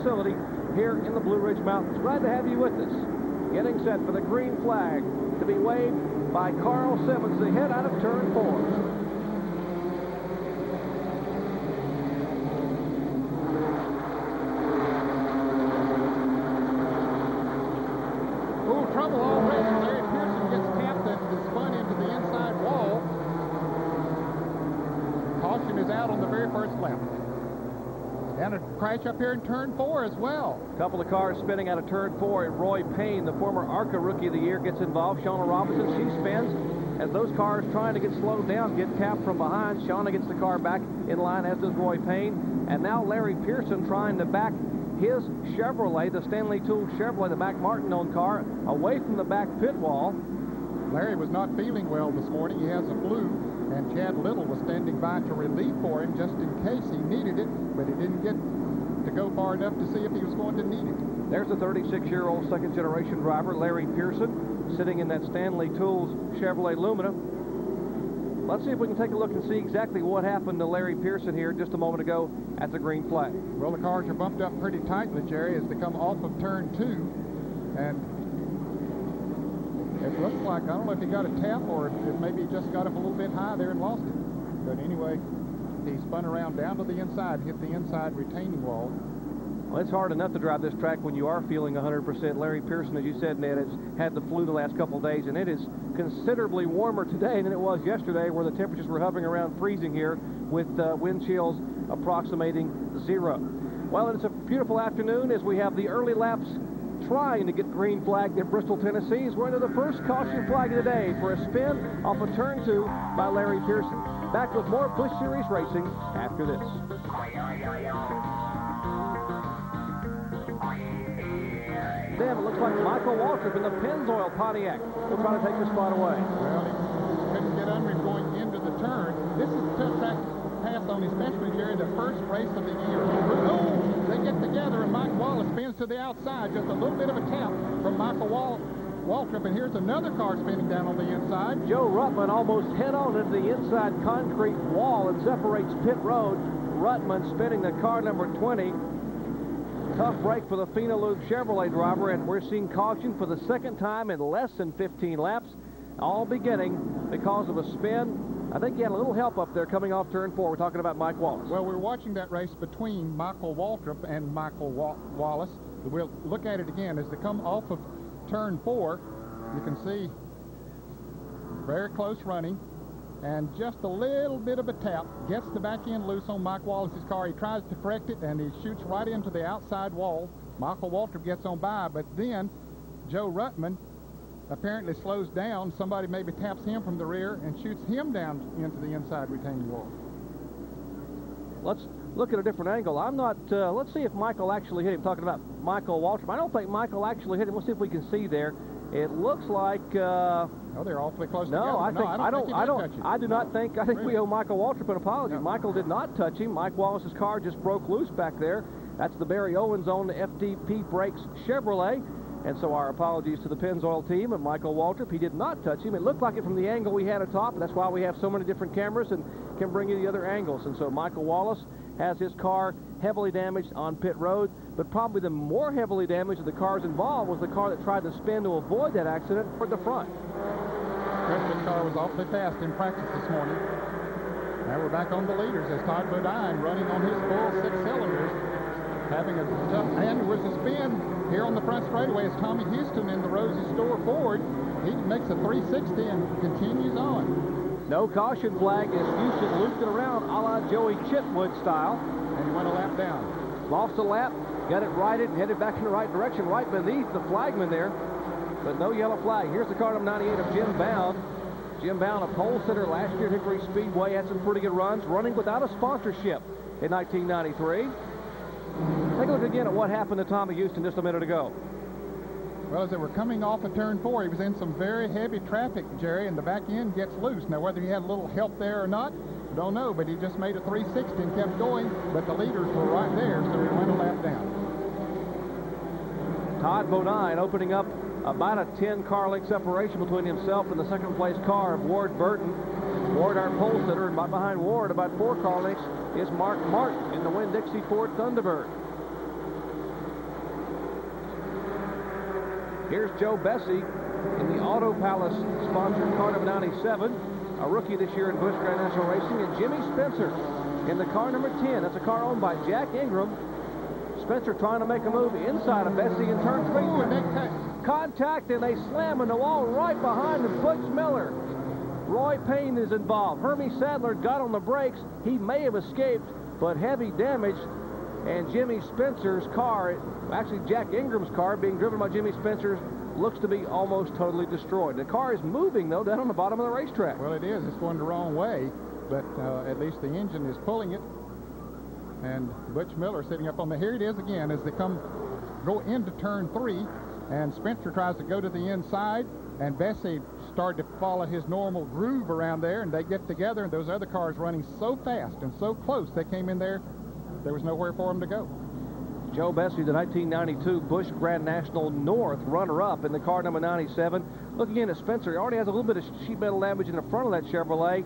facility here in the Blue Ridge Mountains. Glad to have you with us. Getting set for the green flag to be waved by Carl Simmons, the head out of turn 4. Trouble already. Larry Pearson gets tapped and is spun into the inside wall. Caution is out on the very first lap. And a crash up here in turn 4 as well. A couple of cars spinning out of turn 4, and Roy Payne, the former ARCA Rookie of the Year, gets involved. Shauna Robinson, she spins. As those cars trying to get slowed down, get tapped from behind, Shauna gets the car back in line, as does Roy Payne. And now Larry Pearson trying to back his Chevrolet, the Stanley Tool Chevrolet, the Mac Martin-owned car, away from the back pit wall. Larry was not feeling well this morning. He has a flu, and Chad Little was standing by to relieve for him just in case he needed it, but he didn't get to go far enough to see if he was going to need it. There's the 36-year-old second-generation driver, Larry Pearson, sitting in that Stanley Tools Chevrolet Lumina. Let's see if we can take a look and see exactly what happened to Larry Pearson here just a moment ago at the green flag. Well, the cars are bumped up pretty tightly, Jerry, as they come off of turn 2. And it looks like, I don't know if he got a tap or if maybe he just got up a little bit high there and lost it. But anyway, he spun around down to the inside, hit the inside retaining wall. Well, it's hard enough to drive this track when you are feeling 100%. Larry Pearson, as you said, Ned, has had the flu the last couple of days, and it is considerably warmer today than it was yesterday, where the temperatures were hovering around freezing here with wind chills approximating 0. Well, it's a beautiful afternoon as we have the early laps trying to get green flagged in Bristol, Tennessee, as we're into the first caution flag of the day for a spin off of turn 2 by Larry Pearson. Back with more Busch Series racing after this. Then it looks like Michael Waltrip in the Pennzoil Pontiac will try to take the spot away. Well, he couldn't get under him going into the turn. This is a tough track to pass on, especially, Jerry, the first race of the year. Oh, they get together, and Mike Wallace spins to the outside. Just a little bit of a tap from Michael Waltrip, and here's another car spinning down on the inside. Joe Ruttman almost head-on into the inside concrete wall and separates pit road. Ruttman spinning the car number 20. Tough break for the Fina-Lube Chevrolet driver, and we're seeing caution for the second time in less than 15 laps, all beginning because of a spin. I think he had a little help up there coming off turn 4. We're talking about Mike Wallace. Well, we're watching that race between Michael Waltrip and Michael Wallace. We'll look at it again. As they come off of turn 4, you can see very close running. And just a little bit of a tap gets the back end loose on Mike Wallace's car. He tries to correct it, and he shoots right into the outside wall. Michael Waltrip gets on by, but then Joe Ruttman apparently slows down. Somebody maybe taps him from the rear and shoots him down into the inside retaining wall. Let's look at a different angle. I'm not, let's see if Michael actually hit him. Talking about Michael Waltrip. I don't think Michael actually hit him. Let's see if we can see there. It looks like, oh, they're awfully close together. I do not think, I think really? we owe Michael Waltrip an apology. No. Michael did not touch him. Mike Wallace's car just broke loose back there. That's the Barry Owens owned FTP Brakes Chevrolet. And so our apologies to the Pennzoil team and Michael Waltrip. He did not touch him. It looked like it from the angle we had atop. That's why we have so many different cameras and can bring you the other angles. And so Michael Wallace has his car heavily damaged on pit road, but probably the more heavily damaged of the cars involved was the car that tried to spin to avoid that accident for the front. Preston's car was awfully fast in practice this morning. Now we're back on the leaders as Todd Bodine running on his full 6 cylinders, having a tough, and there was a spin here on the front straightaway as Tommy Houston in the Rosie Store Ford. He makes a 360 and continues on. No caution flag as Houston looped it around a la Joey Chitwood style. And he went a lap down. Lost a lap, got it righted, and headed back in the right direction, right beneath the flagman there. But no yellow flag. Here's the car number 98 of Jim Bound. Jim Bound, a pole sitter last year at Hickory Speedway, had some pretty good runs, running without a sponsorship in 1993. Take a look again at what happened to Tommy Houston just a minute ago. Well, as they were coming off of turn 4, he was in some very heavy traffic, Jerry, and the back end gets loose. Now, whether he had a little help there or not, don't know, but he just made a 360 and kept going, but the leaders were right there, so he went a lap down. Todd Bodine opening up about a 10-car length separation between himself and the second-place car of Ward Burton. Ward, our pole sitter, and behind Ward, about 4 car lengths, is Mark Martin in the Winn-Dixie Ford Thunderbird. Here's Joe Bessie in the Auto Palace sponsored car number 97, a rookie this year in Busch Grand National Racing, and Jimmy Spencer in the car number 10. That's a car owned by Jack Ingram. Spencer trying to make a move inside of Bessie in turn 3. Ooh, contact, and they slam in the wall right behind him. Butch Miller. Roy Payne is involved. Hermie Sadler got on the brakes. He may have escaped, but heavy damage. And Jimmy Spencer's car, actually Jack Ingram's car, being driven by Jimmy Spencer's, looks to be almost totally destroyed. The car is moving, though, down on the bottom of the racetrack. Well, it is. It's going the wrong way, but at least the engine is pulling it. And Butch Miller sitting up on the... Here it is again as they go into turn 3, and Spencer tries to go to the inside, and Bessie started to follow his normal groove around there, and they get together, and those other cars running so fast and so close, they came in there. There was nowhere for them to go. Joe Bessie, the 1992 Busch Grand National North runner-up in the car number 97. Looking in at Spencer, he already has a little bit of sheet metal damage in the front of that Chevrolet.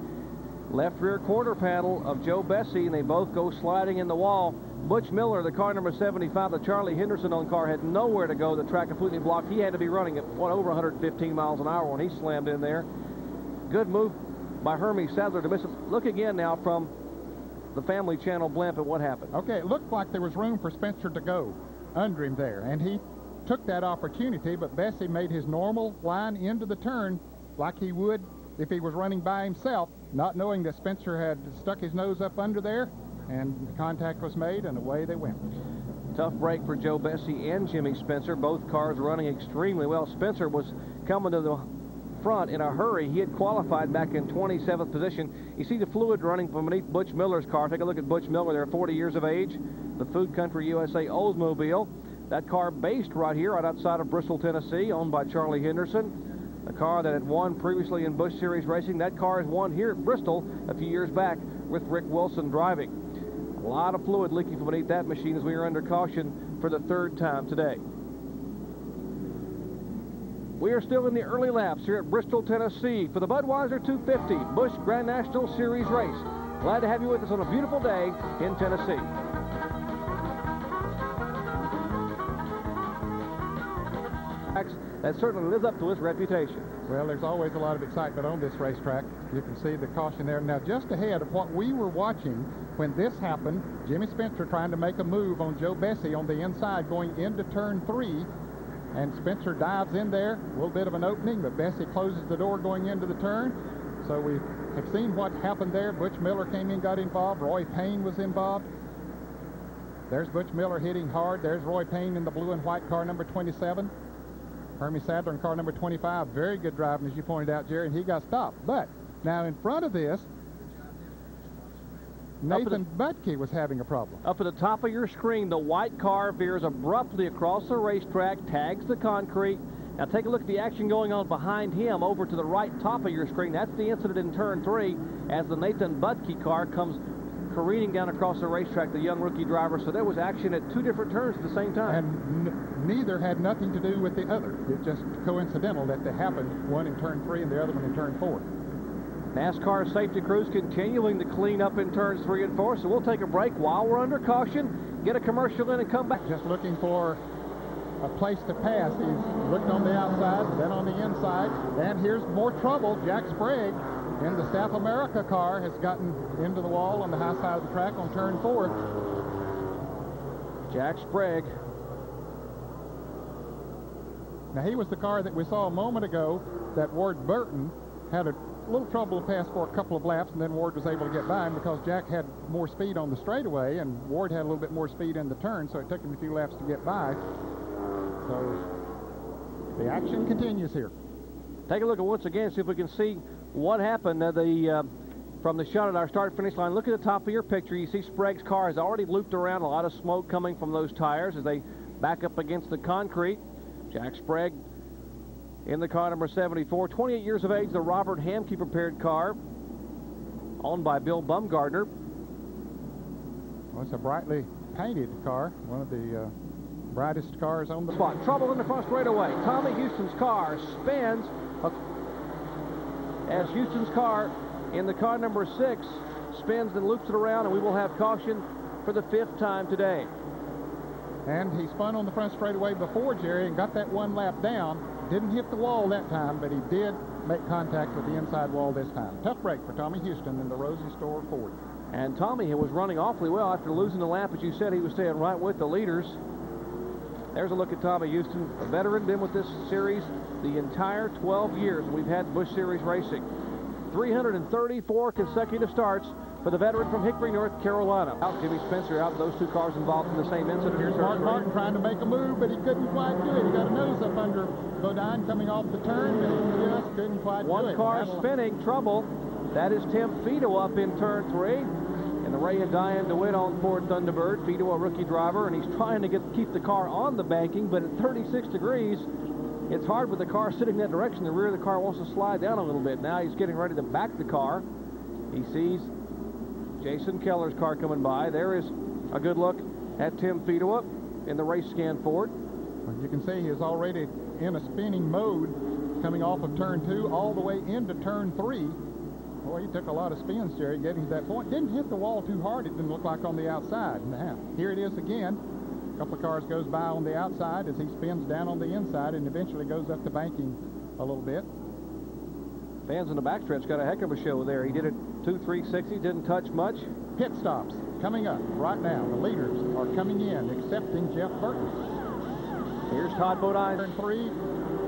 Left rear quarter panel of Joe Bessie, and they both go sliding in the wall. Butch Miller, the car number 75, the Charlie Henderson-owned car, had nowhere to go. The track completely blocked. He had to be running at over 115 miles an hour when he slammed in there. Good move by Hermie Sadler to miss it. Look again now from the Family Channel blimp at what happened. Okay, it looked like there was room for Spencer to go under him there, and he took that opportunity, but Bessie made his normal line into the turn like he would if he was running by himself, not knowing that Spencer had stuck his nose up under there, and contact was made, and away they went. Tough break for Joe Bessie and Jimmy Spencer. Both cars running extremely well. Spencer was coming to the front in a hurry. He had qualified back in 27th position. You see the fluid running from beneath Butch Miller's car. Take a look at Butch Miller there, 40 years of age. The Food Country USA Oldsmobile. That car based right here, right outside of Bristol, Tennessee, owned by Charlie Henderson. A car that had won previously in Busch Series racing. That car has won here at Bristol a few years back with Rick Wilson driving. A lot of fluid leaking from beneath that machine as we are under caution for the third time today. We are still in the early laps here at Bristol, Tennessee for the Budweiser 250 Busch Grand National Series race. Glad to have you with us on a beautiful day in Tennessee. That certainly lives up to its reputation. Well, there's always a lot of excitement on this racetrack. You can see the caution there. Now, just ahead of what we were watching when this happened, Jimmy Spencer trying to make a move on Joe Bessie on the inside going into turn 3. And Spencer dives in there, a little bit of an opening, but Bessie closes the door going into the turn. So we have seen what happened there. Butch Miller came in, got involved. Roy Payne was involved. There's Butch Miller hitting hard. There's Roy Payne in the blue and white car number 27. Hermie Sadler in car number 25. Very good driving, as you pointed out, Jerry, and he got stopped. But now in front of this, Nathan Budke was having a problem. Up at the top of your screen, the white car veers abruptly across the racetrack, tags the concrete. Now take a look at the action going on behind him over to the right top of your screen. That's the incident in turn 3 as the Nathan Budke car comes careening down across the racetrack, the young rookie driver. So there was action at 2 different turns at the same time. And neither had nothing to do with the other. It's just coincidental that they happened, one in turn 3 and the other one in turn 4. NASCAR safety crews continuing to clean up in turns 3 and 4, so we'll take a break while we're under caution, get a commercial in and come back. Just looking for a place to pass. He's looked on the outside, then on the inside, and here's more trouble. Jack Sprague in the South America car has gotten into the wall on the high side of the track on turn 4. Jack Sprague. Now he was the car that we saw a moment ago that Ward Burton had a little trouble to pass for a couple of laps, and then Ward was able to get by him because Jack had more speed on the straightaway and Ward had a little bit more speed in the turn, so it took him a few laps to get by. So the action continues here. Take a look at once again, see if we can see what happened from the shot at our start-finish line. Look at the top of your picture. You see Sprague's car has already looped around, a lot of smoke coming from those tires as they back up against the concrete. Jack Sprague in the car number 74, 28 years of age, the Robert Hamke prepared car, owned by Bill Bumgardner. Well, it's a brightly painted car, one of the brightest cars on the spot. Trouble in the front straightaway. Tommy Houston's car spins as Houston's car in the car number 6 spins and loops it around, and we will have caution for the 5th time today. And he spun on the front straightaway before, Jerry, and got that one lap down. Didn't hit the wall that time, but he did make contact with the inside wall this time. Tough break for Tommy Houston in the Rosie Store Ford. And Tommy was running awfully well after losing the lap. As you said, he was staying right with the leaders. There's a look at Tommy Houston, a veteran, been with this series the entire 12 years we've had Busch Series racing. 334 consecutive starts for the veteran from Hickory, North Carolina. Out Jimmy Spencer, out those two cars involved in the same incident. Here's Mark Martin trying to make a move, but he couldn't quite do it. He got a nose up under Bodine coming off the turn, but he just couldn't quite do it. One car spinning, trouble. That is Tim Fido up in turn 3. And the Ray and Diane DeWitt on Ford Thunderbird. Fido, a rookie driver, and he's trying to keep the car on the banking, but at 36 degrees, it's hard with the car sitting that direction. The rear of the car wants to slide down a little bit. Now he's getting ready to back the car. He sees Jason Keller's car coming by. There is a good look at Tim Fido up in the race scan Ford. Well, you can see he's already in a spinning mode coming off of turn 2 all the way into turn 3. Boy, he took a lot of spins, Jerry, getting to that point. Didn't hit the wall too hard, it didn't look like, on the outside. Now, here it is again. A couple of cars goes by on the outside as he spins down on the inside and eventually goes up the banking a little bit. Fans in the backstretch got a heck of a show there. He did it 2-3-60, didn't touch much. Pit stops coming up right now. The leaders are coming in, excepting Jeff Burton. Here's Todd Bodine. Turn 3.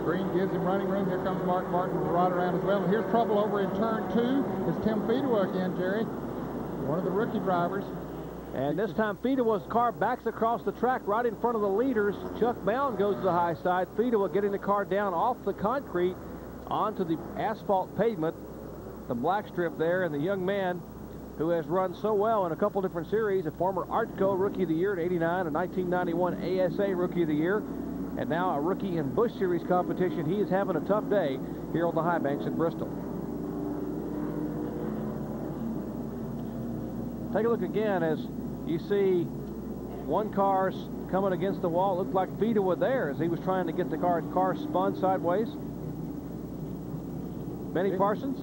Green gives him running room. Here comes Mark Martin right around as well. And here's trouble over in turn 2. It's Tim Fido again, Jerry. One of the rookie drivers. And this time Fido's car backs across the track right in front of the leaders. Chuck Bound goes to the high side. Fido getting the car down off the concrete onto the asphalt pavement. The black strip there, and the young man who has run so well in a couple different series, a former Artco Rookie of the Year in '89, a 1991 ASA Rookie of the Year, and now a rookie in Busch Series competition. He is having a tough day here on the high banks at Bristol. Take a look again as you see one car's coming against the wall. It looked like Fido was there as he was trying to get the car spun sideways. Benny Parsons.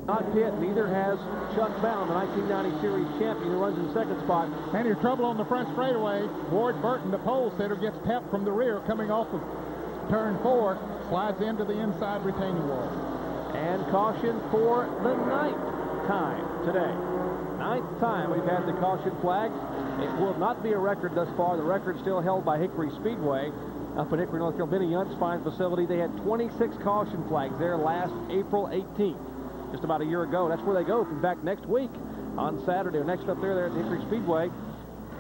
Not pit, neither has Chuck Bound, the 1990 Series champion who runs in second spot. And here's trouble on the front straightaway. Ward Burton, the pole sitter, gets tapped from the rear coming off of turn 4, slides into the inside retaining wall. And caution for the 9th time today. 9th time we've had the caution flag. It will not be a record thus far. The record still held by Hickory Speedway up in Hickory, North Carolina. Benny Yunt's fine facility. They had 26 caution flags there last April 18th. Just about a year ago. That's where they go. In fact, next week on Saturday, or next up there at the Hickory Speedway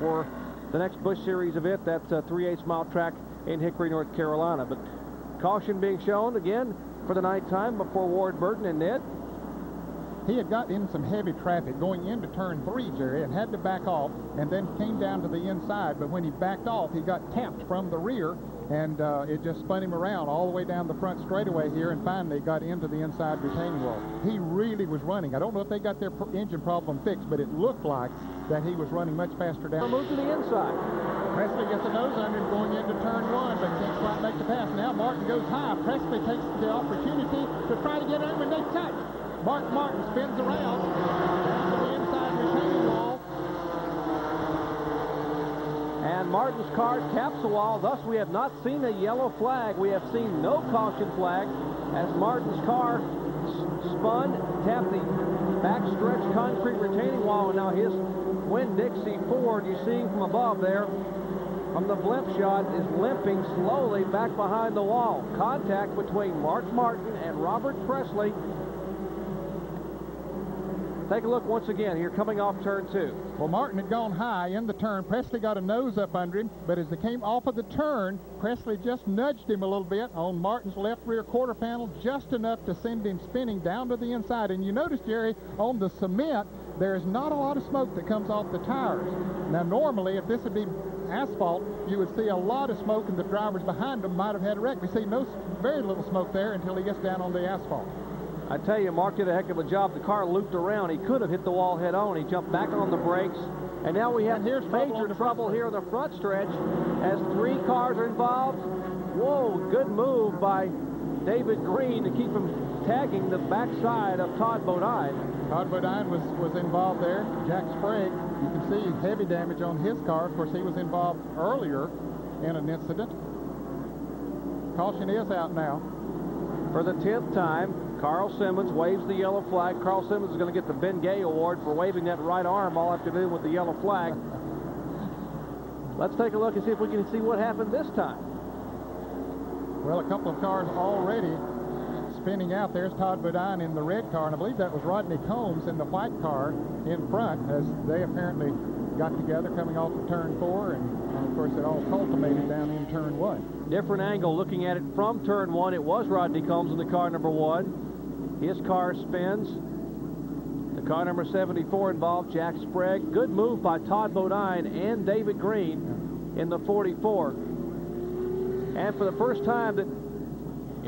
for the next Busch Series event, that 3/8 mile track in Hickory, North Carolina. But caution being shown again for the 9th time before Ward Burton and Ned. He had got in some heavy traffic going into turn 3, Jerry, and had to back off, and then came down to the inside. But when he backed off, he got tapped from the rear, and it just spun him around all the way down the front straightaway here, and finally got into the inside retaining wall. He really was running. I don't know if they got their engine problem fixed, but it looked like that he was running much faster down. Move to the inside. Presley gets a nose under him going into turn 1, but can't quite make the pass. Now Martin goes high. Presley takes the opportunity to try to get under, and they touch. Mark Martin spins around down to the inside retaining wall. And Martin's car taps the wall. Thus, we have not seen a yellow flag. We have seen no caution flag as Martin's car spun, tapped the backstretch concrete retaining wall, and now his Winn-Dixie Ford, you see from above there, from the blimp shot, is limping slowly back behind the wall. Contact between Mark Martin and Robert Presley. Take a look once again here coming off turn 2. Well, Martin had gone high in the turn. Presley got a nose up under him, but as they came off of the turn, Presley just nudged him a little bit on Martin's left rear quarter panel, just enough to send him spinning down to the inside. And you notice, Jerry, on the cement, there is not a lot of smoke that comes off the tires. Now, normally, if this would be asphalt, you would see a lot of smoke, and the drivers behind them might have had a wreck. We see very little smoke there until he gets down on the asphalt. I tell you, Mark did a heck of a job. The car looped around. He could have hit the wall head on. He jumped back on the brakes. And now we have major trouble here in the front stretch as 3 cars are involved. Whoa, good move by David Green to keep him tagging the backside of Todd Bodine. Todd Bodine was involved there. Jack Sprague You can see heavy damage on his car. Of course, he was involved earlier in an incident. Caution is out now. For the 10th time, Carl Simmons waves the yellow flag. Carl Simmons is going to get the Ben Gay Award for waving that right arm all afternoon with the yellow flag. Let's take a look and see if we can see what happened this time. Well, a couple of cars already spinning out. There's Todd Bodine in the red car, and I believe that was Rodney Combs in the white car in front, as they apparently got together coming off of turn 4, and of course it all culminated down in turn 1. Different angle looking at it from turn 1. It was Rodney Combs in the car number 1. His car spins. The car number 74 involved Jack Sprague. Good move by Todd Bodine and David Green in the 44. And for the first time that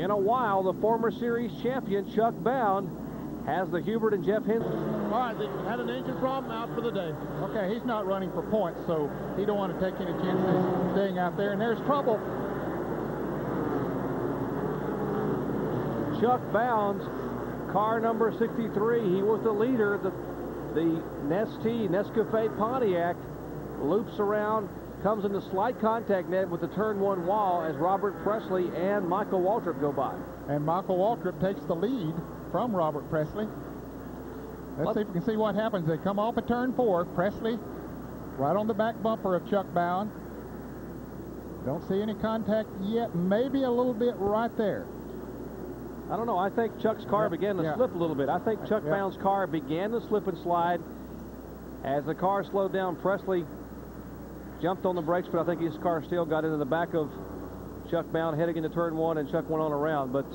in a while, the former series champion Chuck Bound has the Hubert and Jeff Henson. All right, they had an engine problem, out for the day. Okay, he's not running for points, so he don't want to take any chances staying out there, and there's trouble. Chuck Bound's car number 63, he was the leader. The Nescafe Pontiac loops around, comes into slight contact net with the turn 1 wall as Robert Presley and Michael Waltrip go by. And Michael Waltrip takes the lead from Robert Presley. Let's see if we can see what happens. They come off of turn 4. Presley right on the back bumper of Chuck Bound. Don't see any contact yet. Maybe a little bit right there. I don't know. I think Chuck's car began to slip a little bit. I think Chuck Bound's car began to slip and slide. As the car slowed down, Presley jumped on the brakes, but I think his car still got into the back of Chuck Bound heading into turn 1, and Chuck went on around. But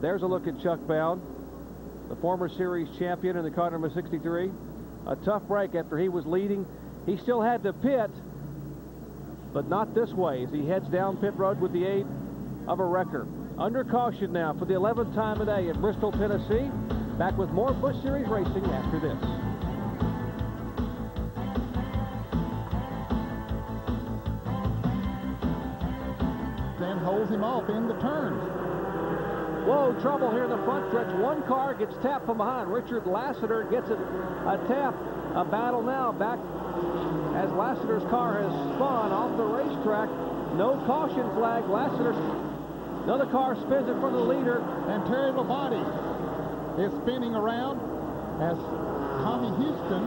there's a look at Chuck Bound, the former series champion in the car number 63. A tough break after he was leading. He still had to pit, but not this way as he heads down pit road with the aid of a wrecker. Under caution now for the 11th time today at Bristol, Tennessee. Back with more Busch Series racing after this. Then holds him off in the turn. Whoa, trouble here in the front stretch. One car gets tapped from behind. Richard Lassiter gets a tap. A battle now back as Lassiter's car has spun off the racetrack. No caution flag. Lassiter, another car spins in front of the leader. And Terry Labonte is spinning around as Tommy Houston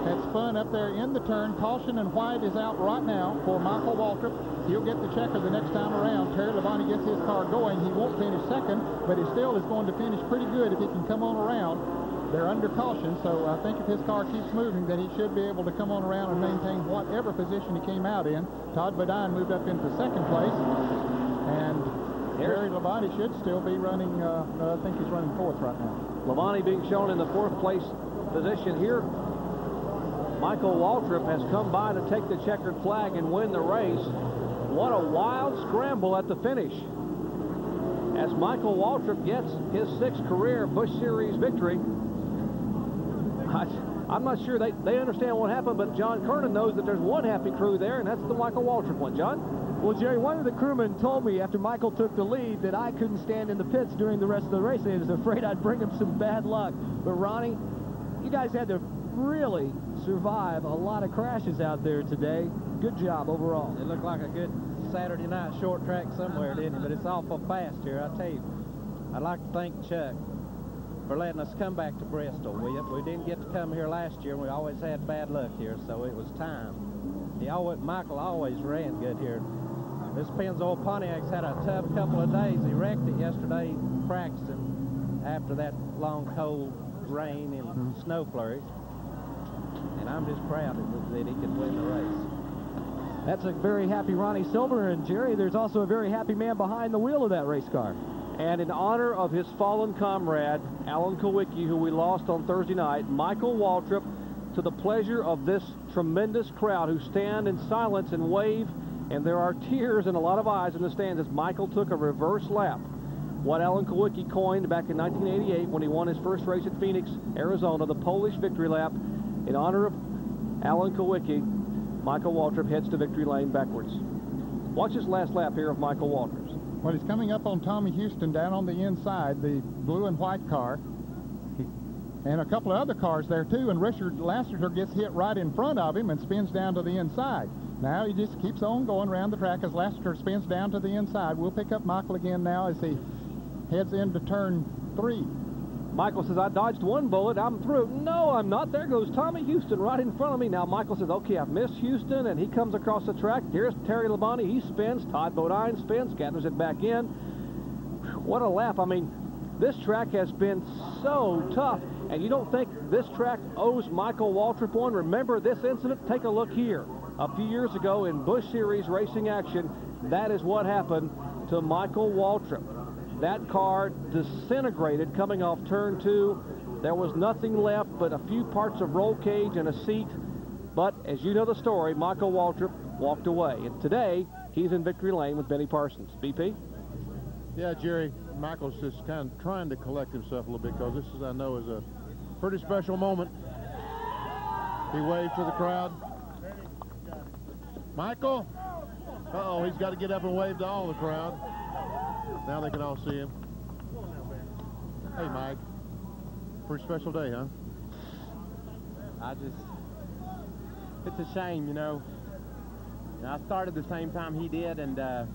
had spun up there in the turn. Caution and white is out right now for Michael Waltrip. He'll get the checker the next time around. Terry Labonte gets his car going. He won't finish second, but he still is going to finish pretty good if he can come on around. They're under caution, so I think if his car keeps moving, that he should be able to come on around and maintain whatever position he came out in. Todd Bodine moved up into second place, and Terry Labonte should still be running, I think he's running fourth right now. Labonte being shown in the 4th place position here. Michael Waltrip has come by to take the checkered flag and win the race. What a wild scramble at the finish as Michael Waltrip gets his 6th career Busch Series victory. I'm not sure they understand what happened, but John Kernan knows that there's one happy crew there, and that's the Michael Waltrip one. John? Well, Jerry, one of the crewmen told me after Michael took the lead that I couldn't stand in the pits during the rest of the race. He was afraid I'd bring him some bad luck. But Ronnie, you guys had to really survive a lot of crashes out there today. Good job overall. It looked like a good Saturday night short track somewhere, didn't it? But it's awful fast here, I tell you. I'd like to thank Chuck for letting us come back to Bristol. We didn't get to come here last year, and we always had bad luck here, so it was time. Michael always ran good here. This Pennzoil Pontiac's had a tough couple of days. He wrecked it yesterday practicing after that long, cold rain and snow flurries. And I'm just proud that he could win the race. That's a very happy Ronnie Silver. And Jerry, there's also a very happy man behind the wheel of that race car. And in honor of his fallen comrade, Alan Kowicki, who we lost on Thursday night, Michael Waltrip, to the pleasure of this tremendous crowd who stand in silence and wave, and there are tears and a lot of eyes in the stands as Michael took a reverse lap. What Alan Kowicki coined back in 1988 when he won his first race at Phoenix, Arizona, the Polish victory lap. In honor of Alan Kowicki, Michael Waltrip heads to victory lane backwards. Watch his last lap here of Michael Waltrip's. Well, he's coming up on Tommy Houston down on the inside, the blue and white car. He and a couple of other cars there too, and Richard Lassiter gets hit right in front of him and spins down to the inside. Now he just keeps on going around the track as Lassiter spins down to the inside. We'll pick up Michael again now as he heads into turn 3. Michael says, I dodged one bullet, I'm through. No, I'm not. There goes Tommy Houston right in front of me. Now Michael says, okay, I've missed Houston, and he comes across the track. Here's Terry Labonte. He spins. Todd Bodine spins, gathers it back in. What a lap. I mean, this track has been so tough, and you don't think this track owes Michael Waltrip one? Remember this incident? Take a look here. A few years ago in Busch Series racing action, that is what happened to Michael Waltrip. That car disintegrated coming off turn 2. There was nothing left but a few parts of roll cage and a seat. But as you know the story, Michael Waltrip walked away. And today, he's in victory lane with Benny Parsons. BP? Yeah, Jerry, Michael's just kind of trying to collect himself a little bit, because this, is, I know, is a pretty special moment. He waved to the crowd. Michael? Uh-oh, he's got to get up and wave to all the crowd. Now they can all see him. Hey, Mike. Pretty special day, huh? It's a shame, you know. I started the same time he did, and a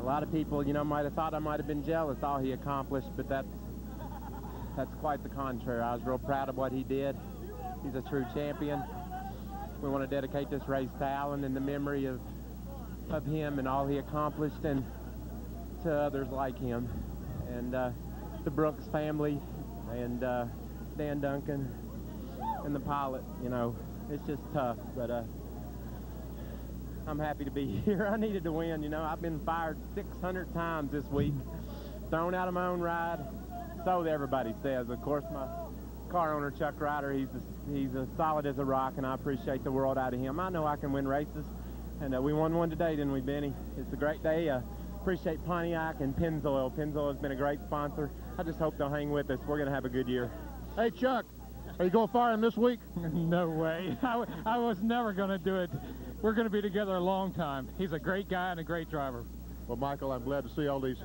lot of people, you know, might have thought I might have been jealous all he accomplished, but that's quite the contrary. I was real proud of what he did. He's a true champion. We want to dedicate this race to Alan in the memory of him and all he accomplished, and to others like him, and the Brooks family, and Dan Duncan, and the pilot. You know, it's just tough, but I'm happy to be here. I needed to win, you know. I've been fired 600 times this week, thrown out of my own ride, so everybody says. Of course, my car owner, Chuck Ryder, he's as solid as a rock, and I appreciate the world out of him. I know I can win races, and we won one today, didn't we, Benny? It's a great day. Appreciate Pontiac and Pennzoil. Pennzoil has been a great sponsor. I just hope they'll hang with us. We're going to have a good year. Hey, Chuck, are you going to fire him this week? No way. I was never going to do it. We're going to be together a long time. He's a great guy and a great driver. Well, Michael, I'm glad to see all these